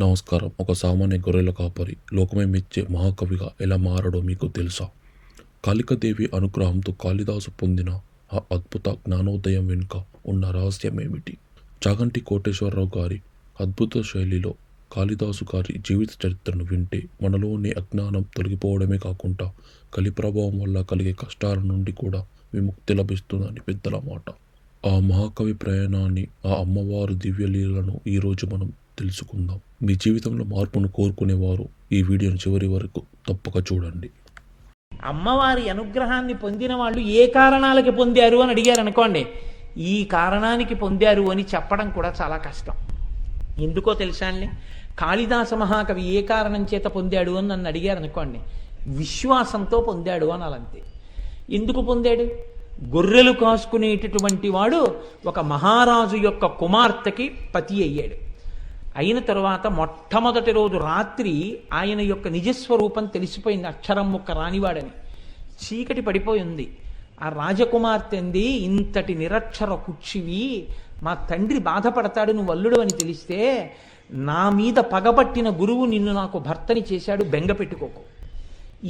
నమస్కారం. ఒక సామాన్య గొర్రెల కాపరి లోకమే మెచ్చే మహాకవిగా ఎలా మారడో మీకు తెలుసా? కాళికాదేవి అనుగ్రహంతో కాళిదాసు పొందిన ఆ అద్భుత జ్ఞానోదయం వెనుక ఉన్న రహస్యమేమిటి? చాగంటి కోటేశ్వరరావు గారి అద్భుత శైలిలో కాళిదాసు గారి జీవిత చరిత్రను వింటే మనలోని అజ్ఞానం తొలగిపోవడమే కాకుండా కలి ప్రభావం వల్ల కలిగే కష్టాల నుండి కూడా విముక్తి లభిస్తుందని పెద్దల మాట. ఆ మహాకవి ప్రయాణాన్ని, ఆ అమ్మవారు దివ్యలీలను ఈరోజు మనం తెలుసుకుందాం. మీ జీవితంలో మార్పును కోరుకునేవారు ఈ వీడియోను చివరి వరకు తప్పక చూడండి. అమ్మవారి అనుగ్రహాన్ని పొందిన వాళ్ళు ఏ కారణాలకి పొందారు అని అడిగారు అనుకోండి, ఈ కారణానికి పొందారు అని చెప్పడం కూడా చాలా కష్టం. ఎందుకో తెలుసా అండి? కాళిదాస మహాకవి ఏ కారణం చేత పొందాడు అని నన్ను అడిగారు అనుకోండి, విశ్వాసంతో పొందాడు అనాలంతే. ఎందుకు పొందాడు? గొర్రెలు కాసుకునేటటువంటి వాడు ఒక మహారాజు యొక్క కుమార్తెకి పతి అయ్యాడు. అయిన తరువాత మొట్టమొదటి రోజు రాత్రి ఆయన యొక్క నిజస్వరూపం తెలిసిపోయింది, అక్షరం ముక్క రానివాడని. చీకటి పడిపోయింది. ఆ రాజకుమార్తె అంది, ఇంతటి నిరక్షర కుక్షివి, మా తండ్రి బాధపడతాడు నువ్వు అల్లుడు అని తెలిస్తే, నా మీద పగబట్టిన గురువు నిన్ను నాకు భర్తని చేశాడు, బెంగ పెట్టుకోకు.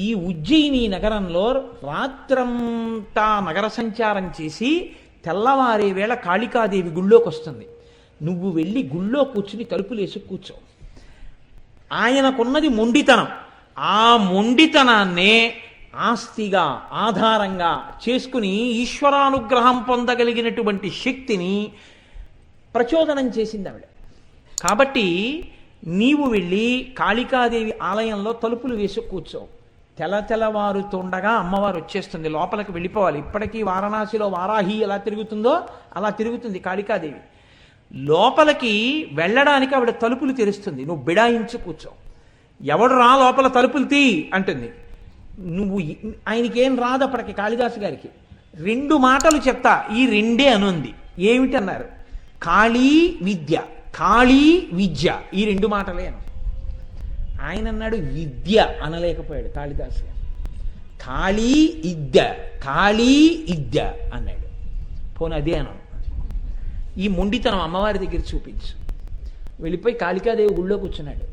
ఈ ఉజ్జయిని నగరంలో రాత్రంతా నగర సంచారం చేసి తెల్లవారే వేళ కాళికాదేవి గుళ్ళోకి వస్తుంది. నువ్వు వెళ్ళి గుళ్ళో కూర్చుని తలుపులేసి కూర్చో. ఆయనకున్నది మొండితనం. ఆ మొండితనాన్నే ఆస్తిగా ఆధారంగా చేసుకుని ఈశ్వరానుగ్రహం పొందగలిగినటువంటి శక్తిని ప్రచోదనం చేసింది ఆవిడ. కాబట్టి నీవు వెళ్ళి కాళికాదేవి ఆలయంలో తలుపులు వేసి కూర్చో. తెల్లవారుతుండగా అమ్మవారు వచ్చేస్తుంది, లోపలికి వెళ్ళిపోవాలి. ఇప్పటికీ వారణాసిలో వారాహి ఎలా తిరుగుతుందో అలా తిరుగుతుంది కాళికాదేవి. లోపలికి వెళ్ళడానికి ఆవిడ తలుపులు తెరుస్తుంది. నువ్వు బిడాయించి కూర్చో. ఎవడు రా లోపల తలుపులు తీ అంటుంది. నువ్వు ఆయనకేం రాదు అప్పటికి కాళిదాసు గారికి. 2 మాటలు చెప్తా, ఈ 2 అనుంది. ఏమిటన్నారు? కాళీ విద్య, కాళీ విద్య, ఈ 2 మాటలే అను. ఆయన అన్నాడు విద్య అనలేకపోయాడు కాళిదాసు గారు. కాళీ ఇద్య, కాళీ ఇద్య అన్నాడు. పోనీ అదే అను. ఈ మొండితనం అమ్మవారి దగ్గర చూపించు. వెళ్ళిపోయి కాళికాదేవి గుళ్ళో కూర్చున్నాడు.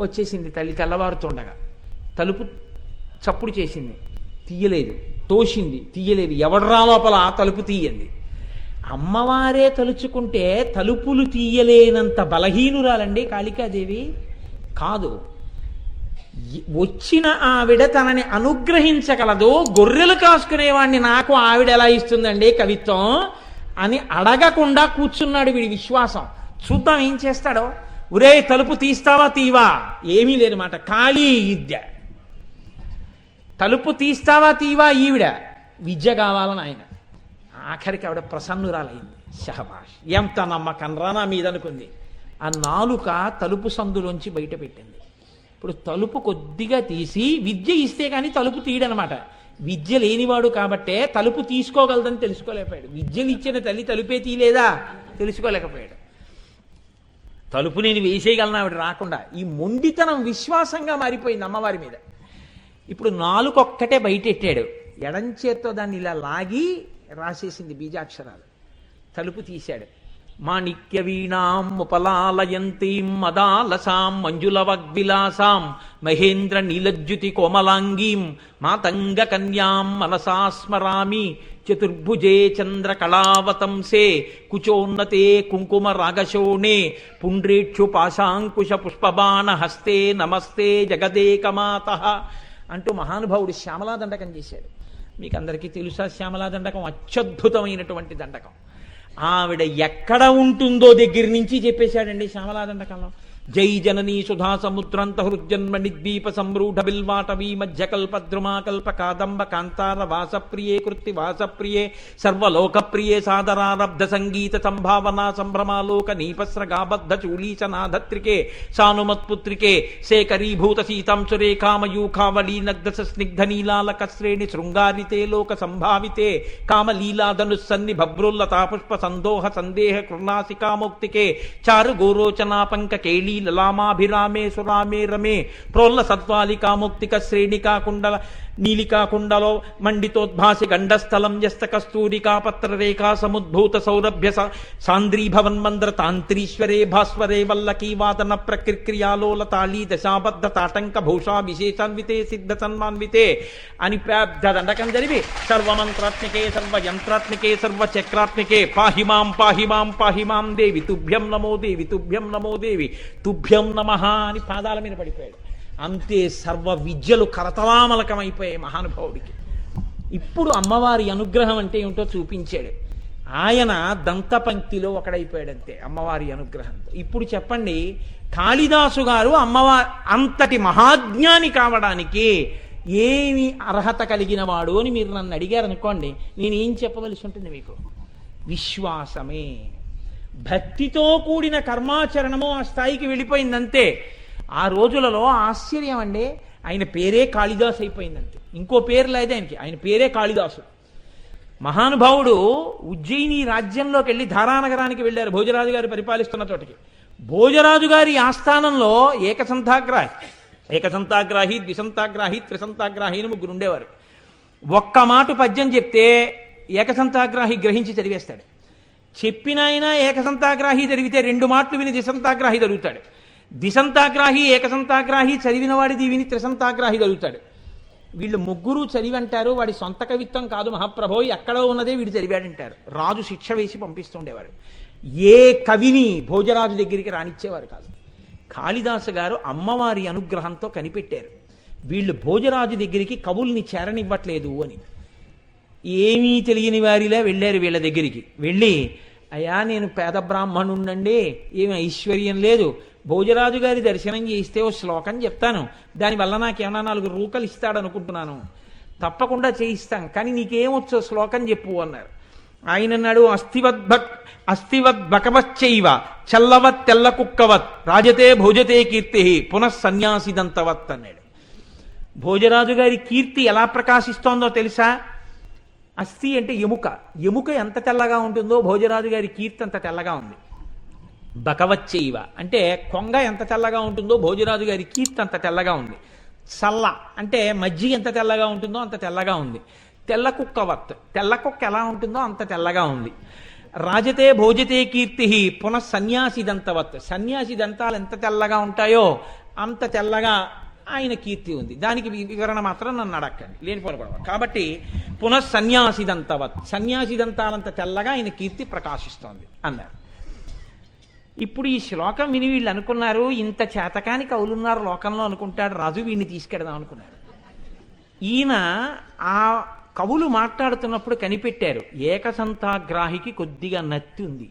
వచ్చేసింది తల్లి తెల్లవారుతుండగా. తలుపు చప్పుడు చేసింది, తీయలేదు. తోసింది, తీయలేదు. ఎవడ్రా లోపల తలుపు తీయంది. అమ్మవారే తలుచుకుంటే తలుపులు తీయలేనంత బలహీనురాలండి కాళికాదేవి కాదు. వచ్చిన ఆవిడ తనని అనుగ్రహించగలదు. గొర్రెలు కాసుకునేవాడిని నాకు ఆవిడ ఎలా ఇస్తుందండి కవిత్వం అని అడగకుండా కూర్చున్నాడు వీడి విశ్వాసం. చూద్దాం ఏం చేస్తాడో. ఒరే తలుపు తీస్తావా తీవా? ఏమీ లేదన్నమాట. ఖాళీ విద్య. తలుపు తీస్తావా తీవా ఈవిడ విద్య కావాలని ఆయన. ఆఖరికి ఆవిడ ప్రసన్నురాలైంది. షహబాష్, ఎంత నమ్మకం రా నా మీద అనుకుంది. ఆ నాలుక తలుపు సందులోంచి బయట పెట్టింది. ఇప్పుడు తలుపు కొద్దిగా తీసి విద్య ఇస్తే కానీ తలుపు తీయడనమాట. విద్య లేనివాడు కాబట్టే తలుపు తీసుకోగలదని తెలుసుకోలేకపోయాడు. విద్యలు ఇచ్చిన తల్లి తలుపే తీయలేదా తెలుసుకోలేకపోయాడు. తలుపు నేను వేసేయగలను ఆవిడ రాకుండా. ఈ మొండితనం విశ్వాసంగా మారిపోయింది అమ్మవారి మీద. ఇప్పుడు నాలుకొక్కటే బయటెట్టాడు. ఎడంచేత్తో దాన్ని ఇలా లాగి రాసేసింది బీజాక్షరాలు. తలుపు తీశాడు. మాణిక్య వీణాం ఉపలాలయంతీం మదాలసాం మంజులవగ్విలాసాం మహేంద్ర నీలజ్యుతి కోమలాంగీం మాతంగ కన్యాం మనసా స్మరామి చతుర్భుజే చంద్ర కళావతంసే కుచోన్నతే కుంకుమ రాగశోణే పుండ్రేక్షు పాశాంకుశ పుష్పబాణ హస్తే నమస్తే జగదేకమాతః అంటూ మహానుభావుడు శ్యామలా దండకం చేశాడు. మీకు అందరికీ తెలుసా శ్యామలా దండకం అత్యద్భుతమైనటువంటి దండకం. ఆవిడ ఎక్కడ ఉంటుందో దగ్గర నుంచి చెప్పేశాడండి శ్యామలా దండకంలో. జై జననీ సుధా సముద్రంత హృజన్మ నిద్వీప సంరూఢ బిల్వాటవీ మధ్యకల్పద్రుమాకల్ప కాదంబ కాంతార వాసప్రియే కృత్తి వాసప్రియే సర్వలోకప్రియే సాదరారబ్ధ సంగీత సంభావనా సంభ్రమాలోక నీపస్రగాబద్ధ చూలీచనాధత్రికే సానుమత్పుత్రికే శేఖరీభూత సీతాం సురేఖామయూఖావళీనగ్ధ స్నిగ్ధ నీలాలక శ్రేణి శృంగారితే లోక సంభావితే కామలీలాధనుస్సన్ని భభ్రుల్లతా పుష్ప సందోహ సందేహ కృణాసికామౌక్తికే చారు గోరోచనా పంక కేళీ లలామాభిరామే సురామే రమే ప్రోల్ల సత్వాలికా ముక్తిక శ్రేణికా కుండల నీలికా కుండలో మండితోద్భాసి గండస్థలం యస్త కస్తూరికా పత్రరేఖా సముద్భూత సౌరభ్య సాంద్రీభవన్మంద్ర తాంత్రీశ్వరే భాస్వరే వల్లకీ వాదన ప్రక్రియాలోల తాళీ దశాబద్ధ తాటంక భూషా విశేషాన్వితే సిద్ధ సన్మాన్వితే అని పెద్ద దండకం జరిపి సర్వమంత్రాత్మికే సర్వయంత్రాత్మికే సర్వచక్రాత్మికే పాహిమాం పాహిమాం పాహిమాం దేవి తుభ్యం నమో దేవి తుభ్యం నమో దేవి తుభ్యం నమః అని పాదాల మీద పడిపోయాడు. అంతే, సర్వ విద్యలు కరతలామలకమైపోయాయి మహానుభావుడికి. ఇప్పుడు అమ్మవారి అనుగ్రహం అంటే ఏమిటో చూపించాడు. ఆయన దంతపంక్తిలో ఒకడైపోయాడంతే అమ్మవారి అనుగ్రహంతో. ఇప్పుడు చెప్పండి, కాళిదాసు గారు అమ్మవారి అంతటి మహాజ్ఞాని కావడానికి ఏమి అర్హత కలిగిన వాడు అని మీరు నన్ను అడిగారు అనుకోండి, నేనేం చెప్పవలసి ఉంటుంది మీకు? విశ్వాసమే. భక్తితో కూడిన కర్మాచరణము ఆ స్థాయికి వెళ్ళిపోయిందంతే. ఆ రోజులలో ఆశ్చర్యం అండి, ఆయన పేరే కాళిదాసు అయిపోయిందంతే, ఇంకో పేరు లేదు ఆయనకి, ఆయన పేరే కాళిదాసు. మహానుభావుడు ఉజ్జయిని రాజ్యంలోకి వెళ్ళి ధారానగరానికి వెళ్ళారు, భోజరాజు గారు పరిపాలిస్తున్న చోటకి. భోజరాజు గారి ఆస్థానంలో ఏకసంతాగ్రాహి ద్విసంతాగ్రాహి త్రిసంతాగ్రాహి అని ముగ్గురు ఉండేవారు. ఒక్క మాట పద్యం చెప్తే ఏకసంతాగ్రాహి గ్రహించి చదివేస్తాడు. చెప్పిన ఆయన ఏకసంతాగ్రాహి చదివితే 2 మాటలు విని ద్విసంతాగ్రాహి చదువుతాడు. ద్విసంతాగ్రాహి ఏకసంతాగ్రాహి చదివిన వాడిది విని త్రిసంతాగ్రాహి చదువుతాడు. వీళ్ళు ముగ్గురు చదివి అంటారు, వాడి సొంత కవిత్వం కాదు మహాప్రభో, ఎక్కడో ఉన్నదే వీడు చదివాడంటారు. రాజు శిక్ష వేసి పంపిస్తుండేవారు. ఏ కవిని భోజరాజు దగ్గరికి రానిచ్చేవారు కాదు. కాళిదాసు గారు అమ్మవారి అనుగ్రహంతో కనిపెట్టారు, వీళ్ళు భోజరాజు దగ్గరికి కవుల్ని చేరనివ్వట్లేదు అని. ఏమీ తెలియని వారిలా వెళ్ళారు వీళ్ళ దగ్గరికి. వెళ్ళి, అయ్యా నేను పేద బ్రాహ్మణుండండి, ఏమి ఐశ్వర్యం లేదు, భోజరాజు గారి దర్శనం చేయిస్తే ఓ శ్లోకం చెప్తాను, దానివల్ల నాకేమన్నా 4 రూకలు ఇస్తాడనుకుంటున్నాను, తప్పకుండా చేయిస్తాం, కానీ నీకేమొచ్చో శ్లోకం చెప్పు అన్నారు. ఆయన అన్నాడు, అస్థివద్ బకవచ్చైవ చల్లవత్ తెల్ల కుక్కవత్ రాజతే భోజతే కీర్తి పునఃసన్యాసిదంతవత్ అన్నాడు. భోజరాజు గారి కీర్తి ఎలా ప్రకాశిస్తోందో తెలుసా? అస్థి అంటే ఎముక, ఎముక ఎంత తెల్లగా ఉంటుందో భోజరాజు గారి కీర్తి అంత తెల్లగా ఉంది. బకవచ్చైవ అంటే కొంగ ఎంత తెల్లగా ఉంటుందో భోజరాజు గారి కీర్తి అంత తెల్లగా ఉంది. చల్ల అంటే మజ్జిగ ఎంత తెల్లగా ఉంటుందో అంత తెల్లగా ఉంది. తెల్ల కుక్కవత్, తెల్ల కుక్క ఎలా ఉంటుందో అంత తెల్లగా ఉంది. రాజతే భోజతే కీర్తి పునఃసన్యాసి దంతవత్, సన్యాసి దంతాలు ఎంత తెల్లగా ఉంటాయో అంత తెల్లగా ఆయన కీర్తి ఉంది. దానికి వివరణ మాత్రం నన్ను అడక్కండి, లేనిపోని గొడవ. కాబట్టి పునఃసన్యాసి దంతవత్, సన్యాసి దంతాలంత తెల్లగా ఆయన కీర్తి ప్రకాశిస్తోంది అన్నారు. ఇప్పుడు ఈ శ్లోకం విని వీళ్ళు అనుకున్నారు, ఇంత చేతకాని కవులున్నారు లోకంలో అనుకుంటాడు రాజు, వీడిని తీసుకెడదాం అనుకున్నారు. ఈయన ఆ కవులు మాట్లాడుతున్నప్పుడు కనిపెట్టారు, ఏకసంతాగ్రాహికి కొద్దిగా నత్తి ఉంది,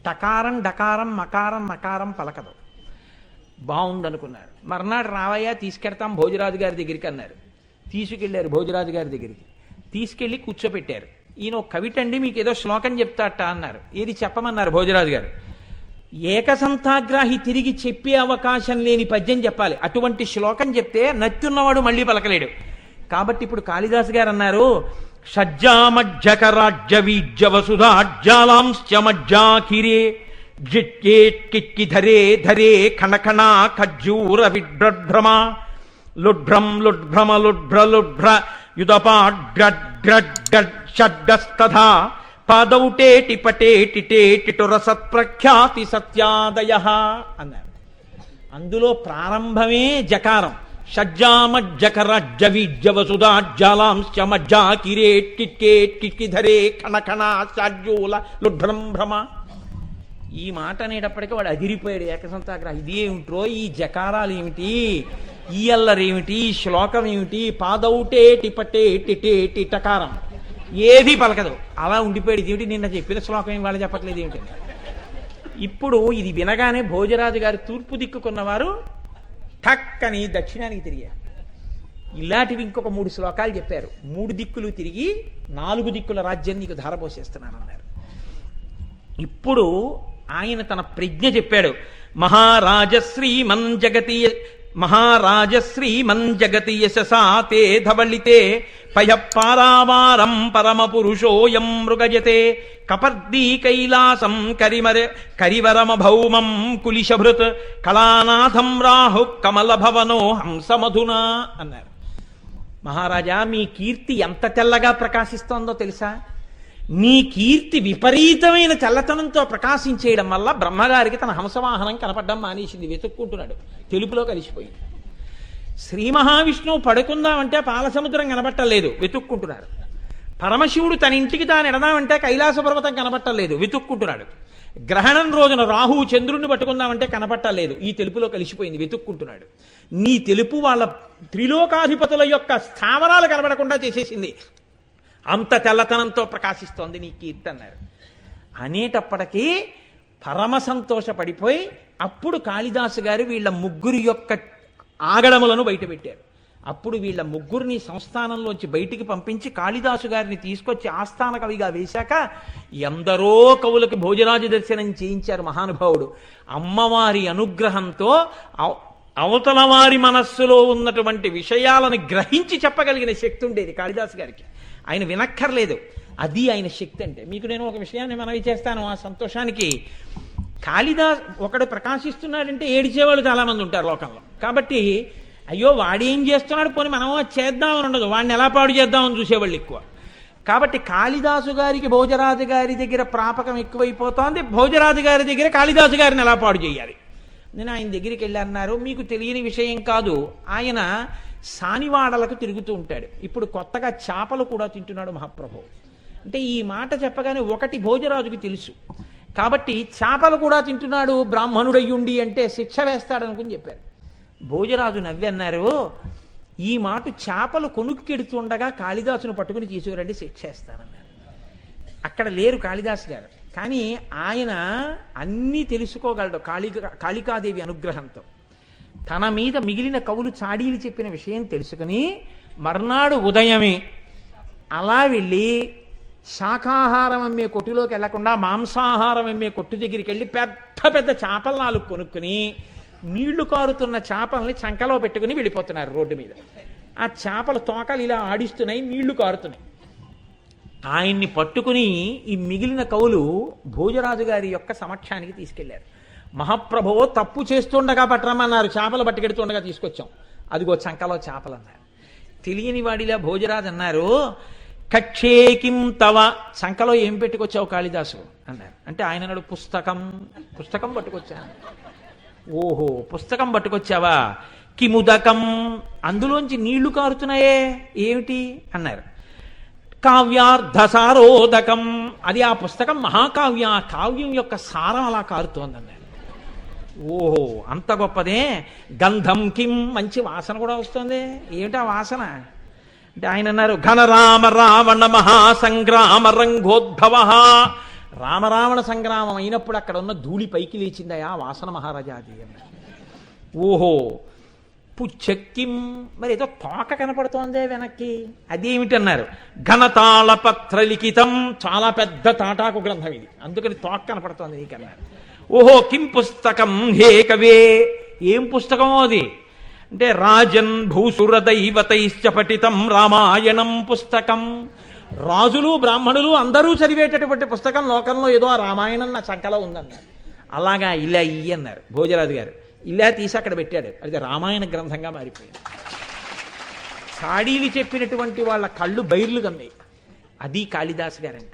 టకారం డకారం మకారం నకారం పలకదు, బాగుందనుకున్నారు. మర్నాడు రావయ్యా తీసుకెడతాం భోజరాజు గారి దగ్గరికి అన్నారు. తీసుకెళ్లారు భోజరాజు గారి దగ్గరికి, తీసుకెళ్లి కూర్చోపెట్టారు. ఈయన ఒక కవిటండి, మీకు ఏదో శ్లోకం చెప్తాట అన్నారు. ఏది చెప్పమన్నారు భోజరాజు గారు. ఏకసంతాగ్రాహి తిరిగి చెప్పే అవకాశం లేని పద్యం చెప్పాలి, అటువంటి శ్లోకం చెప్తే నత్తున్నవాడు మళ్ళీ పలకలేడు. కాబట్టి ఇప్పుడు కాళిదాసు గారు అన్నారు, షజ్జామజ్జకరాజ్య వీజ్య వసుధాజ్జాలాంశ్చమజ్జాకిరే జిట్యేట్కిక్కి ధరే ధరే ఖణఖణా ఖజ్జూర విడ్భ్రమ లుడ్భ్రం లుడ్భ్రమ లుడ్భ్ర లుడ్భ్ర యుదపాడ్డస్తథా పాదౌటేటి పటేటిటేటిటుర సత్ప్రఖ్యాతి సత్యాదయ అన్నారు. అందులో ప్రారంభమే జకారం. షజ్జామజ్జకరాజ్య వీజ్య వసుధాజ్జాలాంశ్చమజ్జాకిరేట్కిక్కేట్కిక్కి ధరే ఖణఖణా షాడ్యూల లుడ్భ్రం భ్రమ. ఈ మాట అనేటప్పటికీ వాడు అదిరిపోయాడు ఏకసంతాగ్రహం. ఇదేమిట్రో ఈ జకారాలు ఏమిటి, ఈ అల్లరేమిటి, ఈ శ్లోకం ఏమిటి, పాదౌటేటి పటేటిటేటి టకారం ఏది పలకదు, అలా ఉండిపోయాడు. ఇదేమిటి నిన్న చెప్పిన శ్లోకం ఏం వాళ్ళు చెప్పట్లేదు ఏమిటి. ఇప్పుడు ఇది వినగానే భోజరాజు గారు తూర్పు దిక్కుకున్నవారు ఠక్కని దక్షిణానికి తిరిగారు. ఇలాంటివి ఇంకొక 3 శ్లోకాలు చెప్పారు. 3 దిక్కులు తిరిగి 4 దిక్కుల రాజ్యం నీకు ధారపోసేస్తున్నాను అన్నారు. ఇప్పుడు ఆయన తన ప్రజ్ఞ చెప్పాడు. మహారాజశ్రీమన్ జగతి మహారాజశ్రీమన్ జగతి యశసా తే ధవళితే పయఃపారావారం పరమపురుషోయం మృగజతే కపర్దీ కైలాసం కరివరమ భౌమం కులిశభృత్ కళానాథం రాహు కమలభవనో హంసమధునా అన్నారు. మహారాజా, మీ కీర్తి ఎంత తెల్లగా ప్రకాశిస్తోందో తెలుసా? నీ కీర్తి విపరీతమైన తెల్లతనంతో ప్రకాశించేయడం వల్ల బ్రహ్మగారికి తన హంసవాహనం కనపడడం మానేసింది, వెతుక్కుంటున్నాడు, తెలుపులో కలిసిపోయింది. శ్రీ మహావిష్ణువు పడుకుందామంటే పాలసముద్రం కనబట్టలేదు, వెతుక్కుంటున్నాడు. పరమశివుడు తన ఇంటికి తాను ఎడదామంటే కైలాస పర్వతం కనపట్టలేదు, వెతుక్కుంటున్నాడు. గ్రహణం రోజున రాహువు చంద్రుణ్ణి పట్టుకుందామంటే కనపట్టలేదు, ఈ తెలుపులో కలిసిపోయింది, వెతుక్కుంటున్నాడు. నీ తెలుపు వాళ్ళ త్రిలోకాధిపతుల యొక్క స్థావరాలు కనబడకుండా చేసేసింది, అంత తెల్లతనంతో ప్రకాశిస్తోంది నీ కీర్తి అన్నారు. అనేటప్పటికీ పరమ సంతోషపడిపోయి అప్పుడు కాళిదాసు గారు వీళ్ళ ముగ్గురి యొక్క ఆగడములను బయటపెట్టారు. అప్పుడు వీళ్ళ ముగ్గురిని సంస్థానంలోంచి బయటికి పంపించి కాళిదాసు గారిని తీసుకొచ్చి ఆస్థాన కవిగా వేశాక ఎందరో కవులకు భోజరాజు దర్శనం చేయించారు మహానుభావుడు. అమ్మవారి అనుగ్రహంతో అవతల వారి మనస్సులో ఉన్నటువంటి విషయాలను గ్రహించి చెప్పగలిగిన శక్తి ఉండేది కాళిదాసు గారికి. ఆయన వినక్కర్లేదు, అది ఆయన శక్తి అంటే. మీకు నేను ఒక విషయాన్ని మనవి చేస్తాను, ఆ సంతోషానికి. కాళిదాస్ ఒకడు ప్రకాశిస్తున్నాడంటే ఏడిచేవాళ్ళు చాలామంది ఉంటారు లోకంలో. కాబట్టి అయ్యో వాడేం చేస్తున్నాడు, పోనీ మనం చేద్దామని ఉండదు, వాడిని ఎలా పాడు చేద్దామని చూసేవాళ్ళు ఎక్కువ. కాబట్టి కాళిదాసు గారికి భోజరాజు గారి దగ్గర ప్రాపకం ఎక్కువైపోతోంది, భోజరాజు గారి దగ్గర కాళిదాసు గారిని ఎలా పాడు చేయాలి. నేను ఆయన దగ్గరికి వెళ్ళి అన్నారు, మీకు తెలియని విషయం కాదు, ఆయన సానివాడలకు తిరుగుతూ ఉంటాడు. ఇప్పుడు కొత్తగా చేపలు కూడా తింటున్నాడు మహాప్రభు. అంటే ఈ మాట చెప్పగానే ఒకటి భోజరాజుకి తెలుసు, కాబట్టి చేపలు కూడా తింటున్నాడు బ్రాహ్మణుడయ్యుండి అంటే శిక్ష వేస్తాడనుకుని చెప్పారు. భోజరాజు నవ్వి అన్నారు, ఈ మాట చేపలు కొనుక్కెడుతుండగా కాళిదాసును పట్టుకుని తీసుకురండి, శిక్ష వేస్తానన్నారు. అక్కడ లేరు కాళిదాసు గారు, కానీ ఆయన అన్నీ తెలుసుకోగలడు కాళికాదేవి అనుగ్రహంతో. తన మీద మిగిలిన కవులు చాడీలు చెప్పిన విషయం తెలుసుకుని మర్నాడు ఉదయమే అలా వెళ్ళి శాకాహారం అమ్మే కొట్టులోకి వెళ్లకుండా మాంసాహారం అమ్మే కొట్టు దగ్గరికి వెళ్ళి పెద్ద పెద్ద చేపలు 4 కొనుక్కుని నీళ్లు కారుతున్న చేపల్ని చంకలో పెట్టుకుని వెళ్ళిపోతున్నారు రోడ్డు మీద. ఆ చేపల తోకలు ఇలా ఆడిస్తున్నాయి, నీళ్లు కారుతున్నాయి. ఆయన్ని పట్టుకుని ఈ మిగిలిన కవులు భోజరాజు గారి యొక్క సమక్షానికి తీసుకెళ్లారు. మహాప్రభువో తప్పు చేస్తుండగా పట్టరమన్నారు, చేపలు పట్టుకెడుతుండగా తీసుకొచ్చాం, అదిగో చంకలో చేపలు అన్నారు. తెలియని వాడిలా భోజరాజు అన్నారు, కక్షేకిం తవ, చంకలో ఏం పెట్టుకొచ్చావు కాళిదాసు అన్నారు. అంటే ఆయన అన్నాడు, పుస్తకం పట్టుకొచ్చాను. ఓహో, పుస్తకం పట్టుకొచ్చావా, కిముదకం, అందులోంచి నీళ్లు కారుతున్నాయే ఏమిటి అన్నారు. కావ్యార్థసారోదకం, అది ఆ పుస్తకం మహాకావ్యం, ఆ కావ్యం యొక్క సారం అలా కారుతోందన్నారు. ఓహో, అంత గొప్పదే. గంధం కిం, మంచి వాసన కూడా వస్తుంది, ఏమిటా వాసన అంటే ఆయన అన్నారు, ఘనరామ రావణ మహాసంగ్రామ రంగోద్భవ, రామరావణ సంగ్రామం అయినప్పుడు అక్కడ ఉన్న ధూళి పైకి లేచిందయా వాసన మహారాజాది అన్నారు. ఓహో, పుచ్చక్కిం, మరి ఏదో తోక కనపడుతోందే వెనక్కి, అదేమిటన్నారు. ఘనతాళ పత్ర లిఖితం, చాలా పెద్ద తాటాకు గ్రంథం ఇది, అందుకని తోక కనపడుతోంది నీకన్నారు. ఓహో, కిం పుస్తకం హే కవే, ఏం పుస్తకమో అది అంటే రాజన్ భూసుర దైవతైశ్చ పఠితం రామాయణం పుస్తకం, రాజులు బ్రాహ్మణులు అందరూ చదివేటటువంటి పుస్తకం లోకంలో ఏదో ఆ రామాయణం నా చంకలో ఉందన్నారు. అలాగా ఇలా అన్నారు భోజరాజు గారు. ఇలా తీసి అక్కడ పెట్టాడు, అది రామాయణ గ్రంథంగా మారిపోయింది. చాడీలు చెప్పినటువంటి వాళ్ళ కళ్ళు బైర్లు కమ్మాయి, అది కాళిదాసు గారంటే.